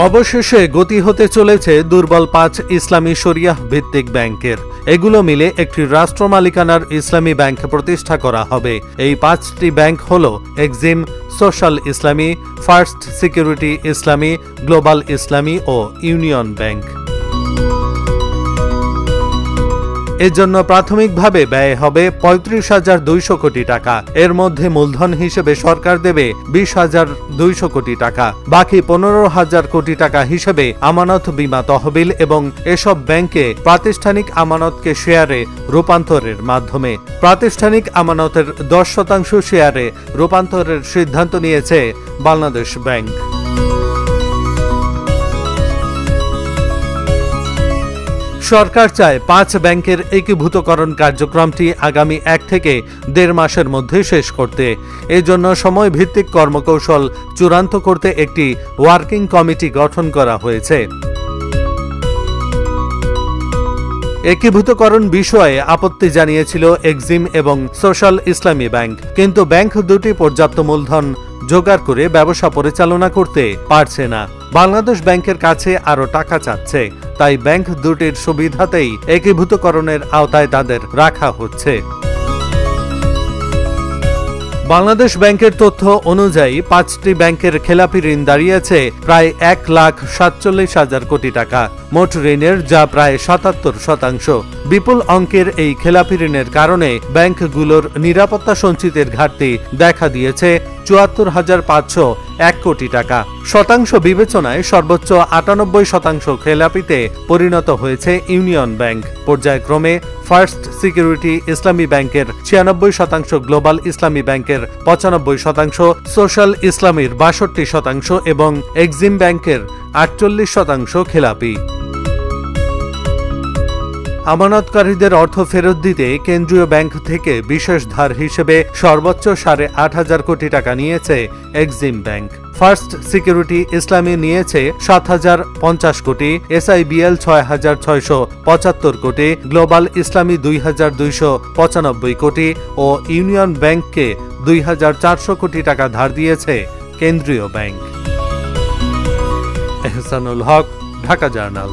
অবশেষে গতি হতে চলেছে দুর্বল ৫ ইসলামী শরিয়াহ ভিত্তিক ব্যাংকের। এগুলো মিলে একটি রাষ্ট্র মালিকানার ইসলামী ব্যাংক প্রতিষ্ঠা করা হবে। এই ৫টি ব্যাংক হল এক্সিম, সোশ্যাল ইসলামী, ফার্স্ট সিকিউরিটি ইসলামী, গ্লোবাল ইসলামী ও ইউনিয়ন ব্যাংক। এর জন্য প্রাথমিকভাবে ব্যয় হবে ৩৫,২০০ কোটি টাকা। এর মধ্যে মূলধন হিসেবে সরকার দেবে ২০,২০০ কোটি টাকা। বাকি ১৫,০০০ কোটি টাকা হিসেবে আমানত বীমা তহবিল এবং এসব ব্যাংকে প্রাতিষ্ঠানিক আমানতকে শেয়ারে রূপান্তরের মাধ্যমে। প্রাতিষ্ঠানিক আমানতের ১০% শেয়ারে রূপান্তরের সিদ্ধান্ত নিয়েছে বাংলাদেশ ব্যাংক। সরকার চায় ৫ ব্যাংকের একীভূতকরণ কার্যক্রমটি আগামী ১ থেকে ১.৫ মাসের মধ্যে শেষ করতে। এজন্য সময় ভিত্তিক কর্মকৌশল চূড়ান্ত করতে একটি ওয়ার্কিং কমিটি গঠন করা হয়েছে। একীভূতকরণ বিষয়ে আপত্তি জানিয়েছিল এক্সিম এবং সোশ্যাল ইসলামী ব্যাংক, কিন্তু ব্যাংক দুটি পর্যাপ্ত মূলধন জোগাড় করে ব্যবসা পরিচালনা করতে পারছে না। বাংলাদেশ ব্যাংকের কাছে আরও টাকা চাচ্ছে, তাই ব্যাংক দুটির সুবিধাতেই একীভূতকরণের আওতায় তাদের রাখা হচ্ছে। বাংলাদেশ ব্যাংকের তথ্য অনুযায়ী ৫টি ব্যাংকের খেলাপি ঋণ দাঁড়িয়েছে প্রায় ১,৪৭,০০০ কোটি টাকা মোট ঋণের, যা প্রায় ৭৭%। বিপুল অঙ্কের এই খেলাপি ঋণের কারণে ব্যাংকগুলোর নিরাপত্তা সঞ্চিতির ঘাটতি দেখা দিয়েছে ৭৪,৫০১ কোটি টাকা। শতাংশ বিবেচনায় সর্বোচ্চ ৯৮% খেলাপিতে পরিণত হয়েছে ইউনিয়ন ব্যাংক। পর্যায়ক্রমে ফার্স্ট সিকিউরিটি ইসলামী ব্যাংকের ৯৬%, গ্লোবাল ইসলামী ব্যাংকের ৯৫%, সোশ্যাল ইসলামীর ৬২% এবং এক্সিম ব্যাংকের ৪৮% খেলাপি। আমানতকারীদের অর্থ ফেরত দিতে কেন্দ্রীয় ব্যাংক থেকে বিশেষ ধার হিসেবে সর্বোচ্চ ৮৫০০ কোটি টাকা নিয়েছে এক্সিম ব্যাংক। ফার্স্ট সিকিউরিটি ইসলামী নিয়েছে ৭,০৫০ কোটি, এসআইবিএল ৬,৬৭৫ কোটি, গ্লোবাল ইসলামী ২,২৯৫ কোটি ও ইউনিয়ন ব্যাংককে ২,৪০০ কোটি টাকা ধার দিয়েছে কেন্দ্রীয় ব্যাংক। এহসানুল হক, ঢাকা জার্নাল।